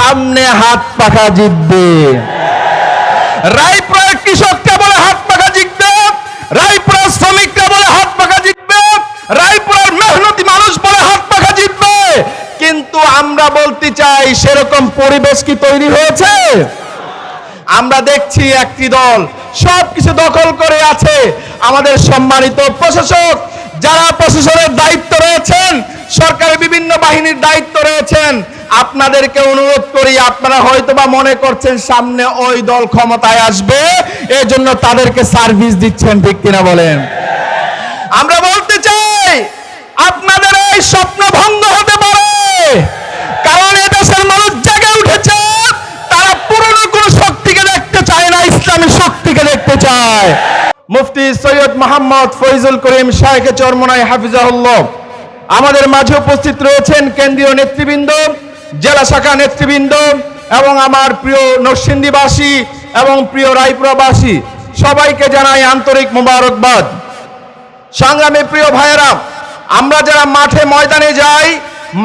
সামনে হাত পাখা জিতবে। রায়পুরের কৃষককে বলে হাত পাখা জিতবে, রায়পুরের শ্রমিকরা বলে হাত পাখা জিতবে, রায়পুরের মেহনতি মানুষ বলে হাত পাখা জিতবে। কিন্তু আমরা বলতে চাই, সেরকম পরিবেশ কি তৈরি হয়েছে? আমরা দেখছি একটি দল সবকিছু দখল করে আছে। আমাদের সম্মানিত প্রশাসক, যারা প্রশাসনের দায়িত্ব রয়েছেন, সরকারের বিভিন্ন বাহিনীর দায়িত্ব রয়েছেন, আপনাদেরকে অনুরোধ করি, আপনারা হয়তোবা মনে করছেন সামনে ওই দল ক্ষমতায় আসবে, এই জন্য তাদেরকে সার্ভিস দিচ্ছেন, ঠিক কিনা বলেন? আমরা বলতে চাই, আপনাদের এই স্বপ্ন ভঙ্গ হতে পারে, কারণ এদেশের মানুষ জেগে উঠেছে। তারা পুরনো কোন শক্তিকে দেখতে চায় না, ইসলামী শক্তিকে দেখতে চায়। মুফতি সৈয়দ মোহাম্মদ ফয়জুল করিম শাইখে চরমনাই হাফিজাহুল্লাহ আমাদের মাঝে উপস্থিত রয়েছেন। কেন্দ্রীয় নেতৃবৃন্দ, জেলা শাখা নেতৃবৃন্দ এবং আমার প্রিয় নরসিংদীবাসী এবং প্রিয় রায়পুরাবাসী, সবাইকে জানাই আন্তরিক মোবারকবাদ। সংগ্রামী প্রিয় ভাইয়েরা, আমরা যারা মাঠে ময়দানে যাই,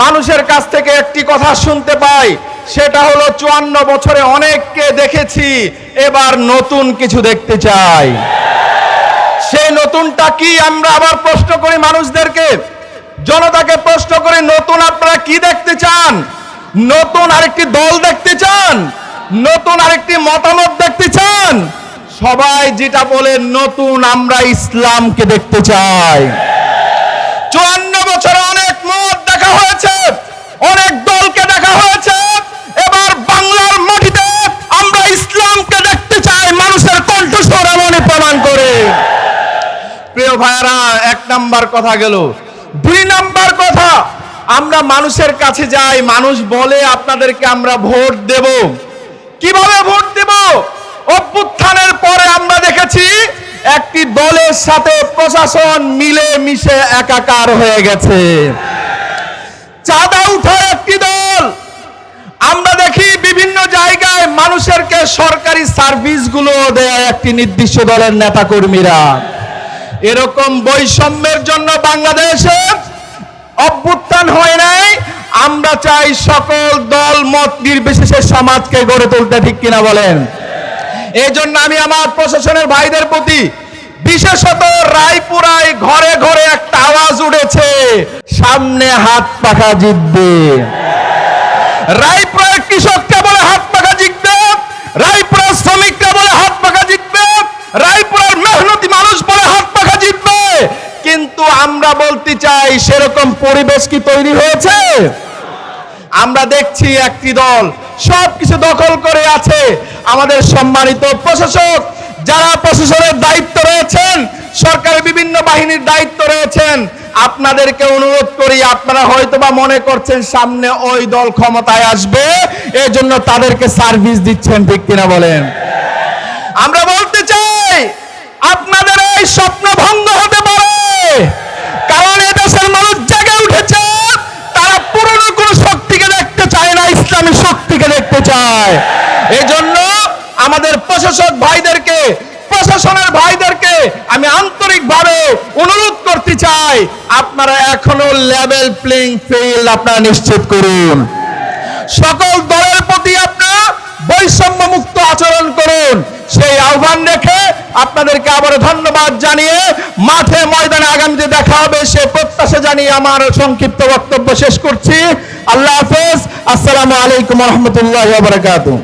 মানুষের কাছ থেকে একটি কথা শুনতে পাই, সেটা হলো 54 বছরে অনেককে দেখেছি, এবার নতুন কিছু দেখতে চাই। সেই নতুনটা কি? আমরা আবার প্রশ্ন করি মানুষদেরকে, জনতাকে প্রশ্ন করি, নতুন আপনারা কি দেখতে চান? নতুন আরেকটি দল দেখতে চান? নতুন আরেকটি মতামত দেখতে চান? সবাই যেটা বলে, নতুন আমরা ইসলামকে দেখতে চাই। 54 বছরে অনেক মত দেখা হয়েছে, অনেক দলকে দেখা হয়েছে, এবার বাংলার মাটিতে আমরা ইসলামকে দেখতে চাই। মানুষের কণ্ঠস্বর এমনই প্রমাণ করে। প্রিয় ভাইরা, 1 নাম্বার কথা গেল। 2 নাম্বার কথা, আমরা মানুষের কাছে যাই, মানুষ বলে আপনাদেরকে আমরা ভোট দেব। কিভাবে ভোট দেব? অভ্যুত্থানের পরে আমরা দেখেছি একটি দলের সাথে প্রশাসন মিলে মিশে একাকার হয়ে গেছে। চাঁদা উঠায় একটি দল। আমরা দেখি বিভিন্ন জায়গায় মানুষেরকে সরকারি সার্ভিসগুলো দেয় একটি নির্দিষ্ট দলের নেতাকর্মীরা। এরকম বৈষম্যের জন্য বাংলাদেশে অভ্যুত্থান হয় নাই। আমরা চাই সকল দল মত নির্বিশেষে সমাজকে গড়ে তুলতে, ঠিক কিনা বলেন? এই জন্য আমি আমার প্রশাসনের ভাইদের প্রতি, বিশেষত রায়পুরায় ঘরে ঘরে একটা আওয়াজ উঠেছে, সামনে হাত পাখা জিতবে। রায়পুরের কৃষককে বলে হাত পাখা জিতবে, রায়পুরের শ্রমিকরা বলে হাত পাখা জিতবে, রায়পুরের মেহনতি মানুষ বলে হাত পাখা জিতবে। কিন্তু আমরা বলতে চাই, সেরকম পরিবেশ কি তৈরি হয়েছে? আমরা দেখছি একটি দল সবকিছু দখল করে আছে। আমাদের সম্মানিত প্রশাসক, যারা প্রশাসনের দায়িত্ব রয়েছেন, সরকারের বিভিন্ন বাহিনীর দায়িত্ব রয়েছেন, আপনাদেরকে অনুরোধ করি, আপনারা হয়তোবা মনে করছেন সামনে ওই দল ক্ষমতায় আসবে, এই জন্য তাদেরকে সার্ভিস দিচ্ছেন, ঠিক কিনা বলেন? আমরা বলতে চাই, আপনাদের এই স্বপ্ন ভঙ্গ হতে পারে, কারণ এদেশের মানুষ জেগে উঠেছে। তারা পুরনো কোন শক্তিকে দেখতে চায় না, ইসলামী শক্তিকে দেখতে চায়। এই জন্য আমাদের প্রশাসক ভাইদেরকে, প্রশাসনের ভাইদেরকে আমি আন্তরিকভাবে অনুরোধ করতে চাই, আপনারা এখনো লেভেল প্লেইং ফিল্ড আপনারা নিশ্চিত করুন। সকল দলের প্রতি আপনারা বৈষম্য মুক্ত আচরণ করুন। সেই আহ্বান রেখে আপনাদেরকে আবার ধন্যবাদ জানিয়ে, মাঠে ময়দানে আগামীতে দেখা হবে সে প্রত্যাশা জানিয়ে আমার সংক্ষিপ্ত বক্তব্য শেষ করছি। আল্লাহ হাফেজ। আসসালামু আলাইকুম ওয়া রাহমাতুল্লাহি ওয়া বারাকাতুহু।